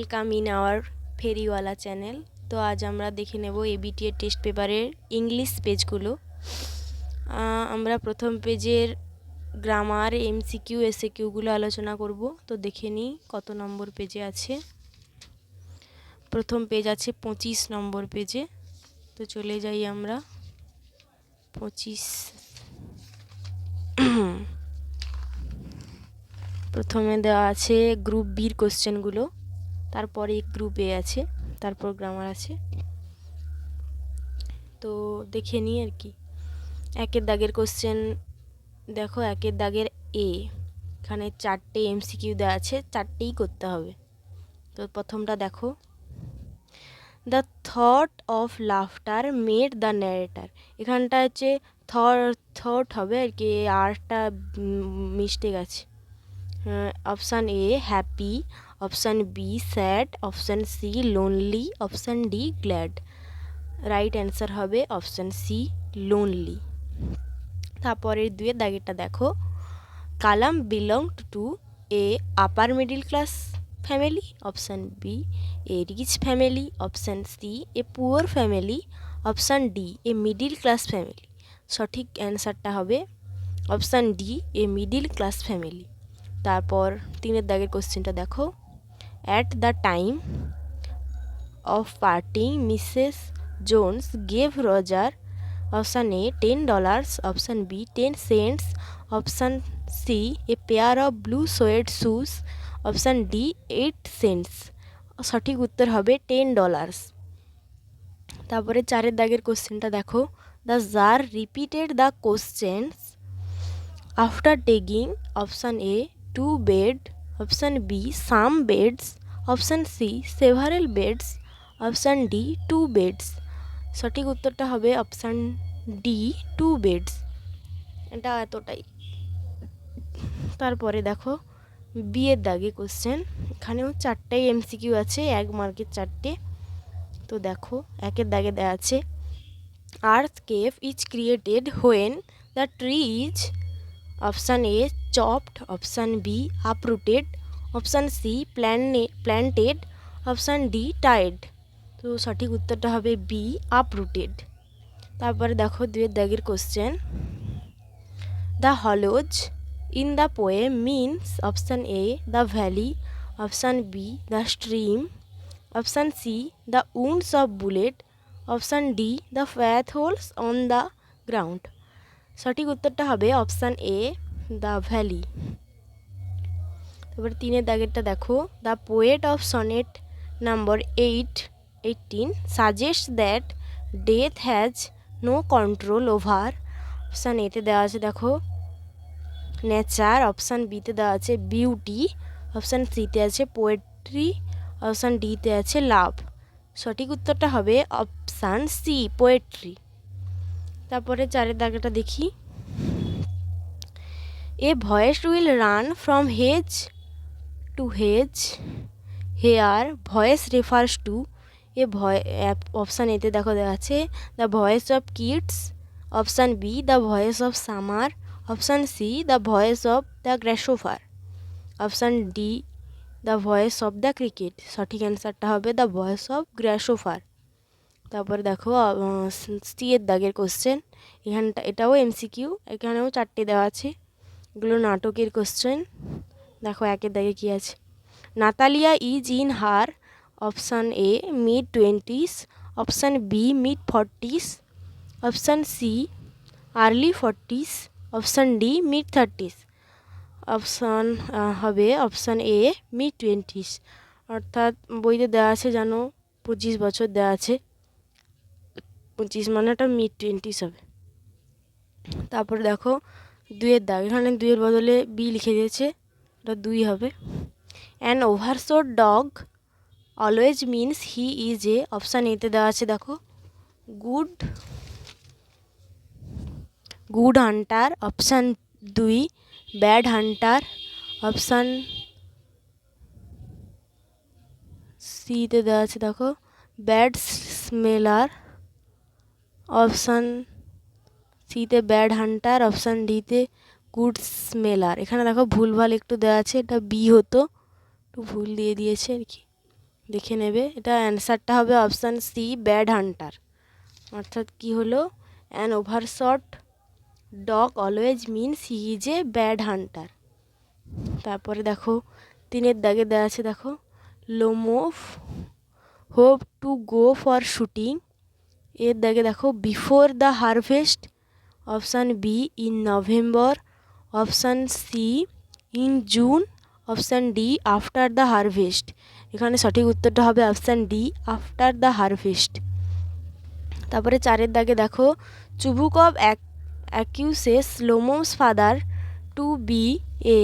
Welcome in our ফেরিওয়ালা channel. তো আজ আমরা দেখে নেব এবিটি এর টেস্ট পেপারের ইংলিশ পেজগুলো। আমরা প্রথম পেজের গ্রামার এমসিকিউ এসএকিউগুলো আলোচনা করব। তো দেখে নিই কত নম্বর পেজে আছে। প্রথম পেজ আছে 25 নম্বর পেজে। তো চলে যাই আমরা 25। প্রথমে দেওয়া আছে গ্রুপ বির কোশ্চেনগুলো, তারপরে গ্রুপ এ আছে, তারপর গ্রামার আছে। তো দেখে নিই আর কি। একের দাগের কোশ্চেন দেখো, একের দাগের এ, এখানে 4টে এমসিকিউ দেওয়া আছে, 4টেই করতে হবে। তো প্রথমটা দেখো, the thought of laughter made the narrator. এখানটা হচ্ছে থট হবে আর কি, আরটা মিস্টেক আছে। Option A happy, option B sad, option C lonely, option D glad. Right answer হবে অপশান সি লোনলি। তারপরের দুয়ের দাগেরটা দেখো, Kalam belonged to a upper middle class family, option B a rich family, option C a poor family, option D a middle class family. সঠিক অ্যান্সারটা হবে option D a middle class family. তারপর তিনের দাগের কোশ্চেনটা দেখো, at the time of parting Mrs Jones gave Roger, option A $10, option B 10 cents, option C a pair of blue suede shoes, option D 8 cents। সঠিক উত্তর হবে $10। তারপরে চারের দাগের কোশ্চেনটা দেখো, the jar repeated the questions after taking, option A 2 bed, option B some beds, option C several beds, option D 2 beds। সঠিক উত্তরটা হবে অপশান ডি 2 beds। এটা এতটাই। তারপরে দেখো বিয়ের দাগে কোশ্চেন, এখানেও 4টাই এমসিকিউ আছে, 1 মার্কের 4টে। তো দেখো একের দাগে দেওয়া আছে, earth cave is created when the tree is, option A chopped, option B uprooted, option C planted, option D tied. তো সঠিক উত্তরটা হবে বি আপরুটেড। তারপরে দেখো দুয়ের দাগের question, the hollows in the poem means, option A the valley, option B the stream, option C the wounds of bullet, option D the path holes on the ground. সঠিক উত্তরটা হবে option A the valley. তারপরে তিনের দাগেরটা দেখো, the poet of sonnet number 18 suggest that death has no control over, option এতে দেওয়া আছে দেখো নেচার, অপশান বিতে দেওয়া আছে বিউটি, অপশান সিতে আছে পোয়েট্রি, অপশান ডিতে আছে লাভ। সঠিক উত্তরটা হবে অপশান সি পোয়েট্রি। তারপরে চারের দাগটা দেখি, a voice will run from hedge to hedge here voice refers to, A option এতে দেখো দেওয়া আছে the voice of kids, option B the voice of summer, option C the voice of the grasshopper, option D the voice of the cricket. সঠিক অ্যান্সারটা হবে the voice of grasshopper. তারপরে দেখো C এর দাগের কোশ্চেন, এটাও এমসিকিউ, এখানেও 4টে দেওয়া আছে, এগুলো নাটকের কোশ্চেন। দেখো একের দাগে কী আছে, Natalia is in her, option A mid-20s, option B mid-40s, option C early 40s, option D mid-30s। Option হবে অপশান এ mid-20s। অর্থাৎ বইতে দেওয়া আছে জানো 25 বছর দেওয়া আছে, 25 মানে এটা mid-20s হবে। তারপরে দেখো দুয়ের দাগ, এখানে দুয়ের বদলে বি লিখে দিয়েছে, এটা 2 হবে। An overshod dog always means he is a, option এতে দেওয়া আছে দেখো good hunter, option 2 bad hunter, option সিতে দেওয়া আছে দেখো ব্যাড স্মেলার, অপশান সিতে ব্যাড হান্টার, অপশান ডিতে গুড স্মেলার। এখানে দেখো ভুলভাল একটু দেওয়া আছে, এটা বি হতো, একটু ভুল দিয়ে দিয়েছে আর কি। দেখে নেবে। এটা অ্যান্সারটা হবে অপশান সি, ব্যাড হান্টার। অর্থাৎ কি হলো, an overshot dog always means he is a bad hunter. তারপরে দেখো 3 দাগে দেওয়া আছে, দেখো Lomov hope to go for shooting. এর দাগে দেখো before the harvest, option B in November, option C in June, option D after the harvest. এখানে সঠিক উত্তরটা হবে option D, after the harvest. তারপরে 4 দাগে দেখো Chubukov accuses Lomov's father to be a,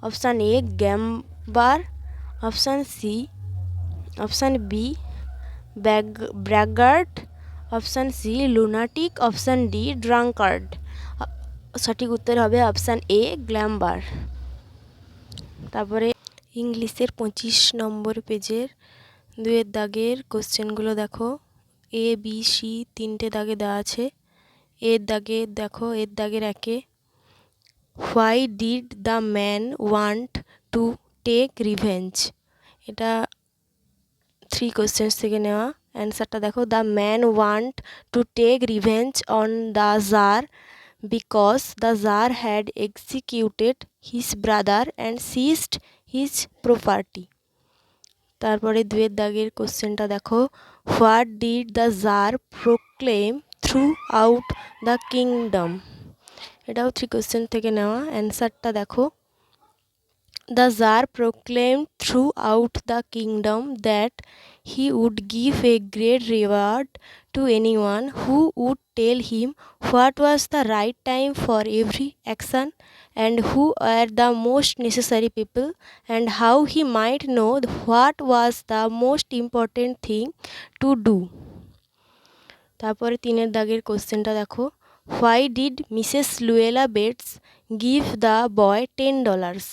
option A gambler, option C, option B braggart, option C lunatic, option D drunkard. সঠিক উত্তর হবে অপশান এ গ্ল্যাম্বার। তারপরে ইংলিশের 25 নম্বর পেজের 2 দাগের কোশ্চেনগুলো দেখো। এ বি সি 3টে দাগে দেওয়া আছে। এর দাগে দেখো, এর দাগের 1-এ why did the man want to take revenge. এটা 3 কোশ্চেন্স থেকে নেওয়া। অ্যান্সারটা দেখো, the man want to take revenge on the tsar because the tsar had executed his brother and seized his property. তারপরে 2 দাগের কোশ্চেনটা দেখো, what did the tsar proclaim throughout the kingdom. এটাও 3 কোশ্চেন থেকে নেওয়া। অ্যান্সারটা দেখো, the tsar proclaimed throughout the kingdom that he would give a great reward to anyone who would tell him what was the right time for every action and who were the most necessary people and how he might know what was the most important thing to do. তারপরে 3 দাগের কোশ্চেনটা দেখো, why did Mrs Luella bets give the boy $10।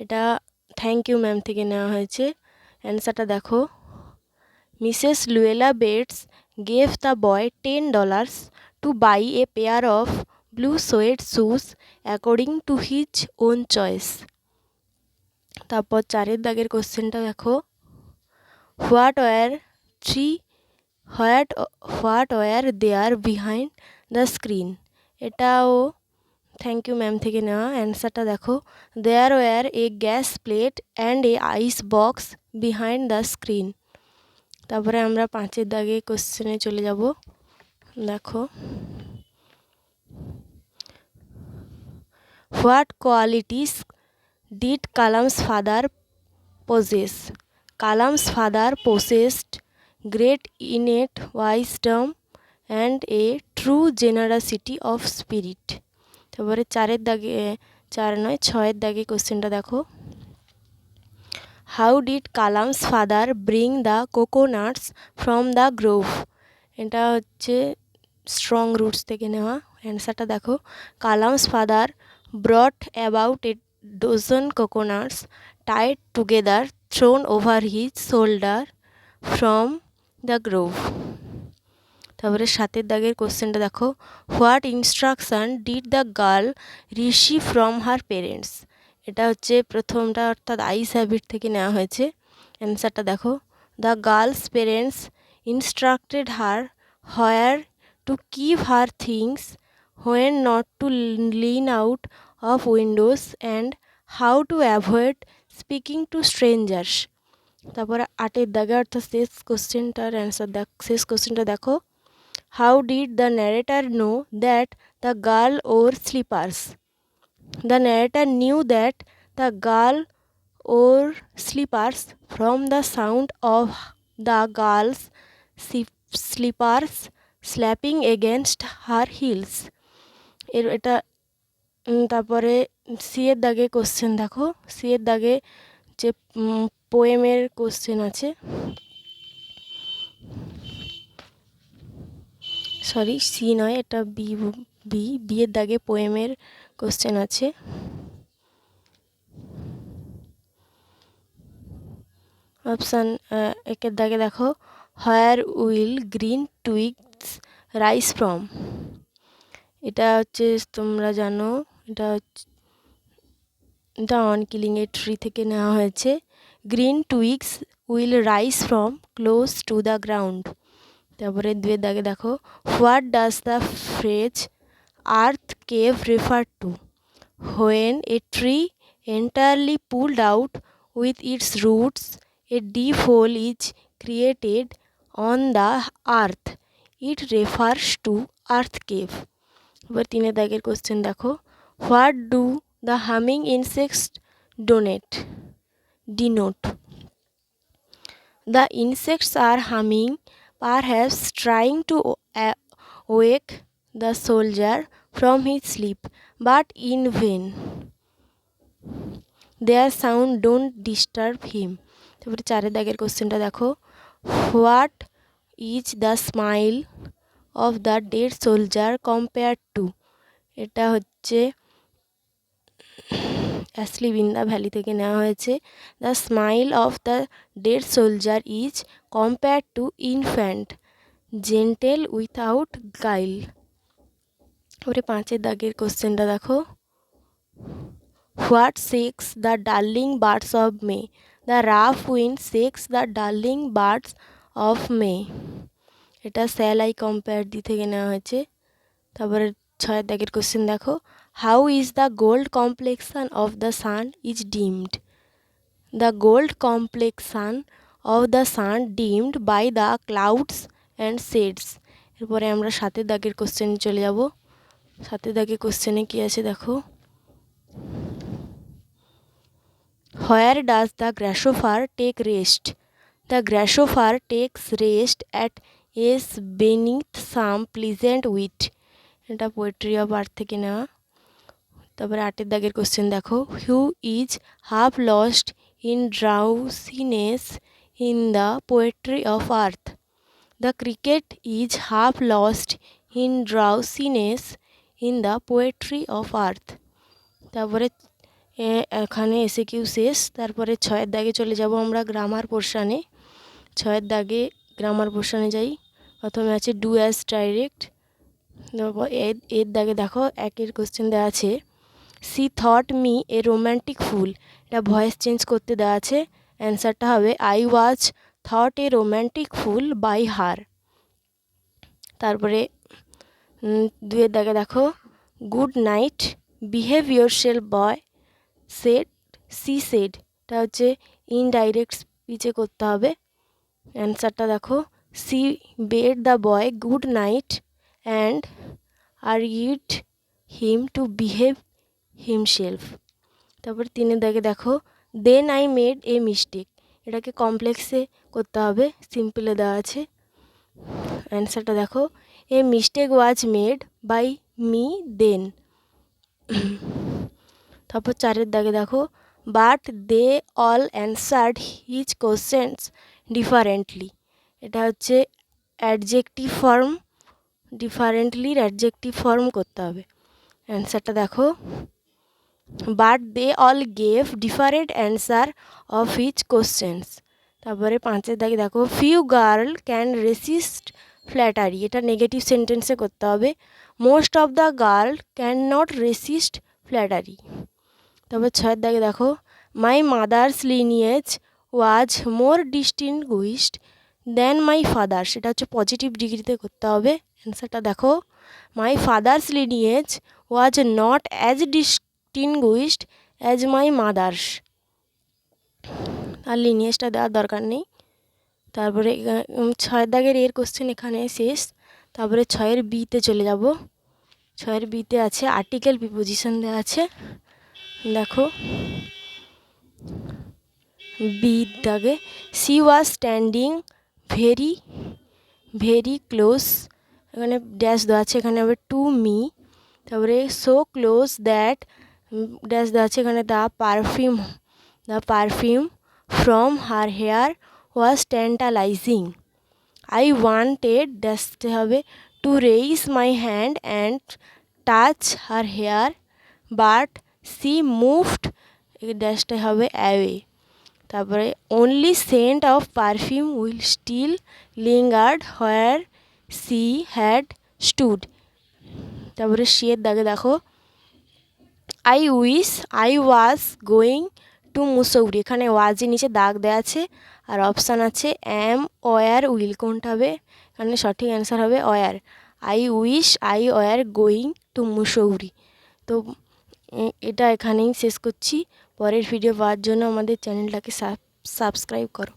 এটা thank you ma'am থেকে নেওয়া হয়েছে। অ্যান্সারটা দেখো, Mrs Luella Bates gave the boy $10 to buy a pair of blue suede shoes according to his own choice. তারপর 4 দাগের কোশ্চেনটা দেখো, what were there behind the screen. এটাও থ্যাংক ইউ ম্যাম থেকে নেওয়া। অ্যান্সারটা দেখো, there were a gas plate and a ice box behind the screen. তারপরে আমরা 5 দাগে কোশ্চেনে চলে যাব। দেখো, what qualities did Kalam's father possess? Kalam's father possessed great innate wisdom and a true generosity of spirit. তারপরে 6 দাগে কোশ্চেনটা দেখো, how did Kalam's father bring the coconuts from the grove. এটা হচ্ছে স্ট্রং রুটস থেকে নেওয়া। অ্যান্সারটা দেখো, Kalam's father brought about a dozen coconuts tied together thrown over his shoulder from the grove. তারপরে 7 দাগের কোশ্চেনটা দেখো, what instruction did the girl receive from her parents. এটা হচ্ছে প্রথমটা, অর্থাৎ আইস হ্যাবিট থেকে নেওয়া হয়েছে। অ্যান্সারটা দেখো, the girl's parents instructed her where to keep her things, when not to lean out of windows and how to avoid speaking to strangers. তারপরে 8 দাগে, অর্থাৎ শেষ কোশ্চেনটা দেখো, how did the narrator know that the girl wore slippers. The narrator knew that the girl wore slippers from the sound of the girl's slippers slapping against her heels. এটা তারপরে C এর দাগে কোশ্চেন দেখো, C এর দাগে যে পোয়েমের question আছে, sorry C নয়, এটা বি এর দাগে পোয়েমের কোশ্চেন আছে। অপশান 1 এর দাগে দেখো, where will green টুইগস rice from. এটা হচ্ছে তোমরা জানো, এটা the on killing a tree থেকে নেওয়া হয়েছে। Green টুইগস will rise from close to the ground. তারপরে 2 দাগে দেখো, what does the phrase earth cave refer to? When a tree entirely pulled out with its roots, a deep hole is created on the earth. It refers to earth cave. এবার 3 দাগের question দেখো, what do the humming insects denote? The insects are humming, perhaps trying to wake the soldier from his sleep, but in vain. Their sound don't disturb him. তারপরে 4 দাগের কোশ্চেনটা দেখো, what is the smile of the dead soldier compared to? এটা হচ্ছে অ্যাসলিভ in the valley থেকে নেওয়া হয়েছে। The smile of the dead soldier is compare to infant, gentle without guile. তারপরে 5 দাগের কোশ্চেনটা দেখো, what shakes the darling birds of May? The rough wind shakes the darling birds of May. এটা shall I compare thee থেকে নেওয়া হয়েছে। তারপরে 6 দাগের কোশ্চেন দেখো, how is the gold complexion of the sun is dimmed? The gold complexion of the sun dimmed by the clouds and shades. এরপরে আমরা 7 দাগের কোশ্চেনে চলে যাব। 7 দাগের কোশ্চেনে কী আছে দেখো, where does the grasshopper take rest? The grasshopper takes rest at ease beneath some pleasant weed. এটা পোয়েট্রি অফ আর্থ থেকে নেওয়া। তারপরে 8 দাগের কোশ্চেন দেখো, who is half lost in drowsiness in the poetry of earth? The cricket is half lost in drowsiness in the poetry of earth. তারপরে এখানে SAQ শেষ। তারপরে 6 দাগে চলে যাব আমরা গ্রামার পোর্শানে। 6 দাগে গ্রামার পোর্শানে যাই। প্রথমে আছে ডু অ্যাজ ডাইরেক্ট। এর দাগে দেখো 1 কোশ্চেন দেওয়া আছে, she thought me a romantic fool. এটা ভয়েস চেঞ্জ করতে দেওয়া আছে। অ্যান্সারটা হবে I was thought a romantic fool by her. তারপরে 2 দাগে দেখো, good night, behave yourself boy, said she said. এটা হচ্ছে ইনডাইরেক্ট স্পিচে করতে হবে। অ্যান্সারটা দেখো, she bade the boy good night and argued him to behave himself. তারপর 3 দাগে দেখো, then I made a mistake. এটাকে কমপ্লেক্সে করতে হবে, সিম্পলে দেওয়া আছে। অ্যান্সারটা দেখো, a mistake was made by me then. তারপর 4 দাগে দেখো, but they all answered his questions differently. এটা হচ্ছে অ্যাডজেক্টিভ ফর্ম, ডিফারেন্টলির অ্যাডজেক্টিভ ফর্ম করতে হবে। অ্যান্সারটা দেখো, but they all gave different answer of his questions. তারপরে 5 দাগে দেখো, few girl can resist flattery. এটা নেগেটিভ সেন্টেন্সে করতে হবে। Most of the girl can not resist flattery. তারপর 6 দাগে দেখো, my mother's lineage was more distinguished than my father. সেটা হচ্ছে পজিটিভ ডিগ্রিতে করতে হবে। অ্যান্সারটা দেখো, my father's lineage was not as distinguished as my mother's. আর লিনিয়েজটা দেওয়ার দরকার নেই। তারপরে 6 দাগের এর কোশ্চেন এখানে শেষ। তারপরে 6 বিতে চলে যাব। 6 বিতে আছে আর্টিকেল প্রিপোজিশন দেওয়া আছে। দেখো বি দাগে, she was standing very very close. এখানে ড্যাশ দেওয়া আছে, এখানে হবে টু মি। তারপরে সো ক্লোজ দ্যাট ড্যাশ দেওয়া আছে, এখানে the perfume from her hair was tantalising. I wanted ড্যাশতে হবে to raise my hand and touch her hair but she moved, ড্যাশটা হবে অ্যাওয়ে। তারপরে only scent of perfume will still lingered where she had stood. তারপরে C এর দাগে দেখো, I wish I was going to to Mussoorie, এখানে ওয়াজের নিচে দাগ দেওয়া আছে আর অপশান আছে অ্যাম, ওয়ার, উইল, কোনটা হবে? এখানে সঠিক অ্যান্সার হবে were. I wish, I were going to Mussoorie. তো এটা এখানেই শেষ করছি। পরের ভিডিও পাওয়ার জন্য আমাদের চ্যানেলটাকে সাবস্ক্রাইব করো।